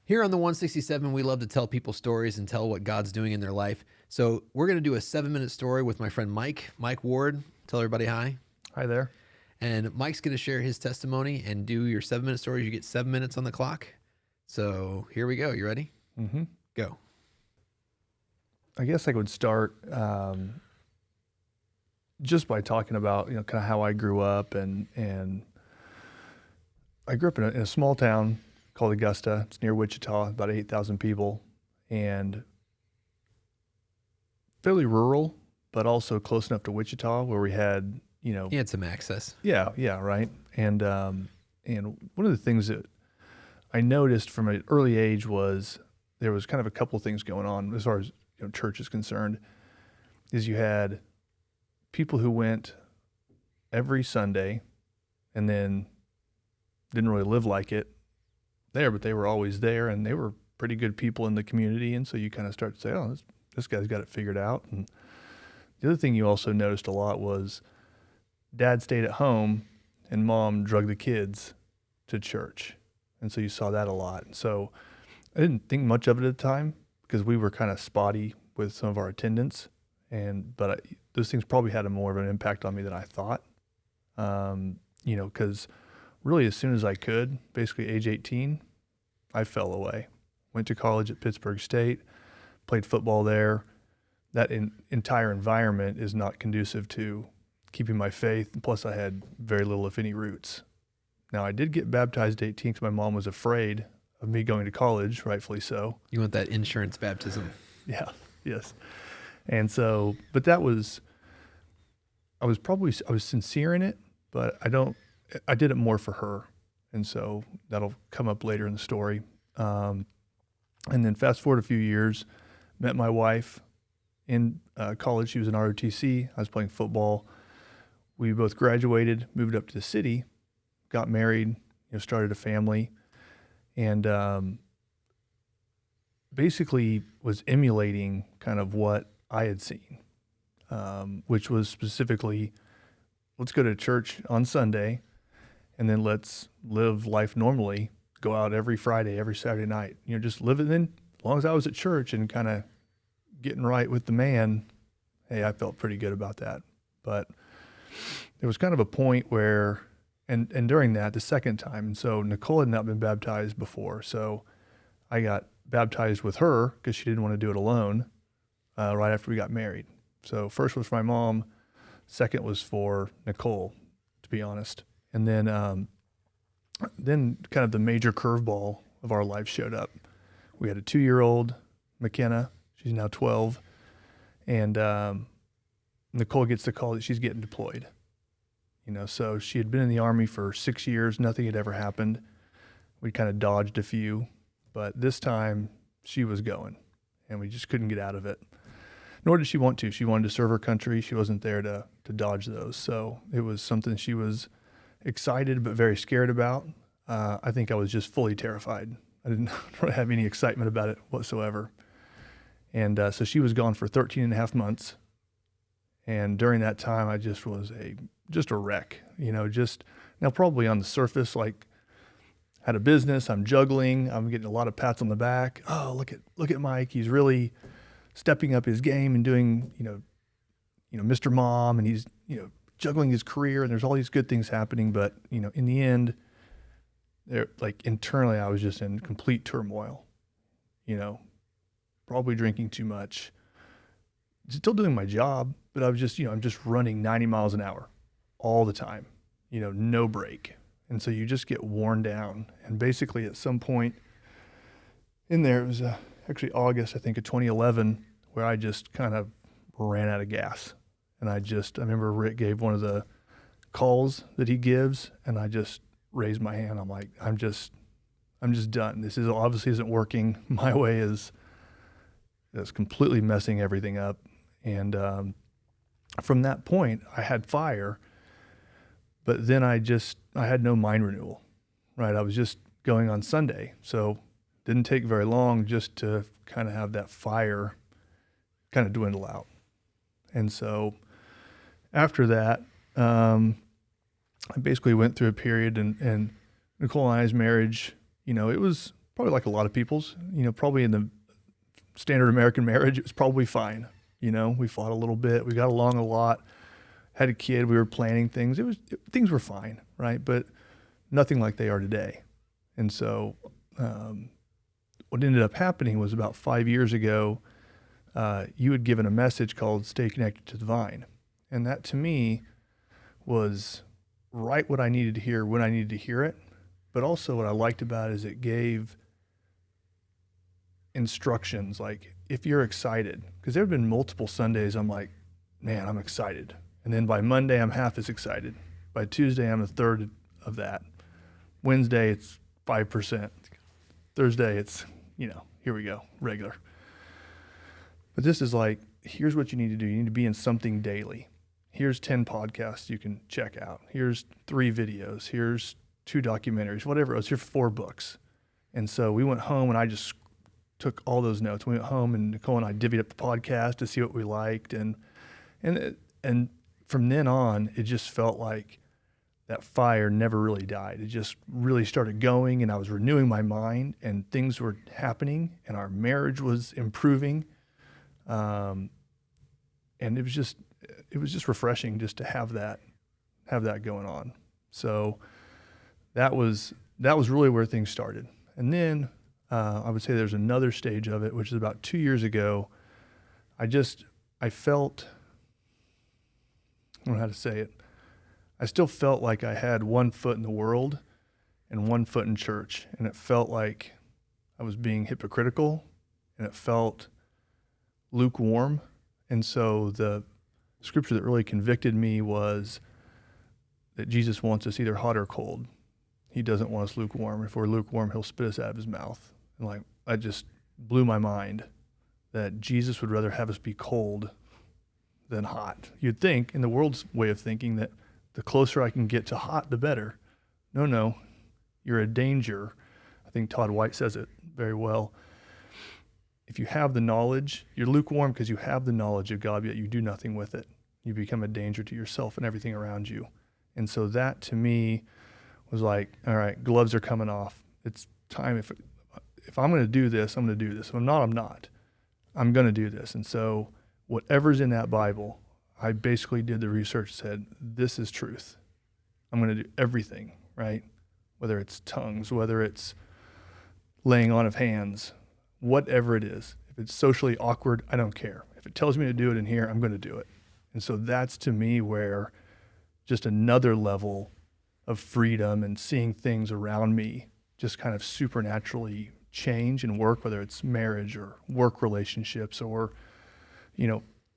Here on the 167, we love to tell people stories and tell what God's doing in their life. So we're going to do a 7-minute story with my friend Mike Ward. Tell everybody hi. Hi there. And Mike's going to share his testimony and do your 7-minute stories. You get 7 minutes on the clock. So here we go. You ready? Mm-hmm. Go. I guess I would start just by talking about, kind of how I grew up, and I grew up in a small town called Augusta. It's near Wichita, about 8,000 people, and fairly rural, but also close enough to Wichita where we had, You had some access. yeah, right. And one of the things that I noticed from an early age was there was kind of a couple things going on as far as church is concerned. Is you had people who went every Sunday and then didn't really live like it there, but they were always there, and they were pretty good people in the community. And so you kind of start to say, oh, this guy's got it figured out. And the other thing you also noticed a lot was dad stayed at home and mom drug the kids to church. And so you saw that a lot. So I didn't think much of it at the time because we were kind of spotty with some of our attendance. But those things probably had more of an impact on me than I thought. Because really as soon as I could, basically age 18, I fell away. Went to college at Pittsburgh State, played football there. That entire environment is not conducive to keeping my faith. And plus I had very little, if any, roots. Now I did get baptized at 18 because my mom was afraid of me going to college, rightfully so. You want that insurance baptism. Yeah, yes. And so, but I was sincere in it, but I did it more for her. And so that'll come up later in the story. And then fast forward a few years, met my wife in college. She was in ROTC. I was playing football. We both graduated, moved up to the city, got married, started a family, and basically was emulating kind of what I had seen, which was specifically, let's go to church on Sunday, and then let's live life normally, go out every Friday, every Saturday night, just live it in. As long as I was at church and kind of getting right with the man, hey, I felt pretty good about that. But there was kind of a point where, and during that, the second time, and so Nicole had not been baptized before, so I got baptized with her because she didn't want to do it alone right after we got married. So first was for my mom, second was for Nicole, to be honest. And then kind of the major curveball of our life showed up. We had a 2-year-old, McKenna. She's now 12. And Nicole gets the call that she's getting deployed. So she had been in the Army for 6 years. Nothing had ever happened. We kind of dodged a few. But this time, she was going. And we just couldn't get out of it. Nor did she want to. She wanted to serve her country. She wasn't there to dodge those. So it was something she was excited but very scared about. I think I was just fully terrified. I didn't really have any excitement about it whatsoever. And so she was gone for 13 and a half months. And during that time, I just was just a wreck, just now probably on the surface, like had a business, I'm juggling, I'm getting a lot of pats on the back. Oh, look at Mike. He's really stepping up his game and doing, Mr. Mom, and he's, juggling his career, and there's all these good things happening. But, in the end, internally, I was just in complete turmoil, probably drinking too much, still doing my job, but I was just, I'm just running 90 miles an hour all the time, no break. And so you just get worn down. And basically at some point in there, it was actually August, I think, of 2011, where I just kind of ran out of gas. And I remember Rick gave one of the calls that he gives, and I just raised my hand. I'm like, I'm just done. This obviously isn't working. My way is completely messing everything up. And from that point, I had fire, but then I had no mind renewal, right? I was just going on Sunday. So didn't take very long just to kind of have that fire kind of dwindle out. And so after that, I basically went through a period, and Nicole and I's marriage, it was probably like a lot of people's, probably in the standard American marriage, it was probably fine. We fought a little bit. We got along a lot. Had a kid. We were planning things. Things were fine, right? But nothing like they are today. And so what ended up happening was about 5 years ago, you had given a message called Stay Connected to the Vine. And that to me was right what I needed to hear when I needed to hear it. But also what I liked about it is it gave instructions, like if you're excited, because there have been multiple Sundays I'm like, man, I'm excited. And then by Monday, I'm half as excited. By Tuesday, I'm a third of that. Wednesday, it's 5%. Thursday, it's, here we go, regular. But this is like, here's what you need to do. You need to be in something daily. Here's 10 podcasts you can check out. Here's 3 videos. Here's 2 documentaries, whatever it was. Here's 4 books. And so we went home and I just took all those notes. We went home and Nicole and I divvied up the podcast to see what we liked. And from then on, it just felt like that fire never really died. It just really started going, and I was renewing my mind, and things were happening, and our marriage was improving. And it was just refreshing just to have that going on. So that was really where things started. And then I would say there's another stage of it, which is about 2 years ago. I felt, I don't know how to say it. I still felt like I had one foot in the world and one foot in church. And it felt like I was being hypocritical, and it felt lukewarm. And so the scripture that really convicted me was that Jesus wants us either hot or cold. He doesn't want us lukewarm. If we're lukewarm, he'll spit us out of his mouth. And like, I just blew my mind that Jesus would rather have us be cold than hot. You'd think, in the world's way of thinking, that the closer I can get to hot, the better. No, you're a danger. I think Todd White says it very well. If you have the knowledge, you're lukewarm because you have the knowledge of God, yet you do nothing with it. You become a danger to yourself and everything around you. And so that to me was like, all right, gloves are coming off. It's time. If I'm going to do this, I'm going to do this. If I'm not, I'm not. I'm going to do this. And so whatever's in that Bible, I basically did the research, said, this is truth. I'm going to do everything, right? Whether it's tongues, whether it's laying on of hands, whatever it is. If it's socially awkward, I don't care. If it tells me to do it in here, I'm going to do it. And so that's to me where just another level of freedom and seeing things around me just kind of supernaturally change and work, whether it's marriage or work relationships or,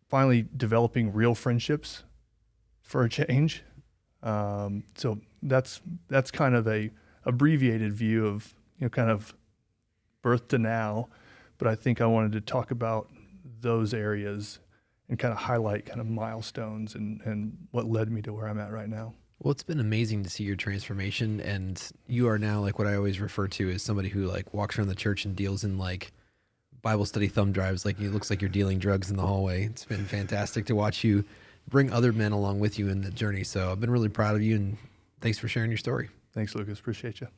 finally developing real friendships for a change. So that's kind of a abbreviated view of, kind of birth to now. But I think I wanted to talk about those areas and kind of highlight kind of milestones and what led me to where I'm at right now. Well, it's been amazing to see your transformation, and you are now like what I always refer to as somebody who like walks around the church and deals in like Bible study thumb drives. Like it looks like you're dealing drugs in the hallway. It's been fantastic to watch you bring other men along with you in the journey. So I've been really proud of you, and thanks for sharing your story. Thanks, Lucas. Appreciate you.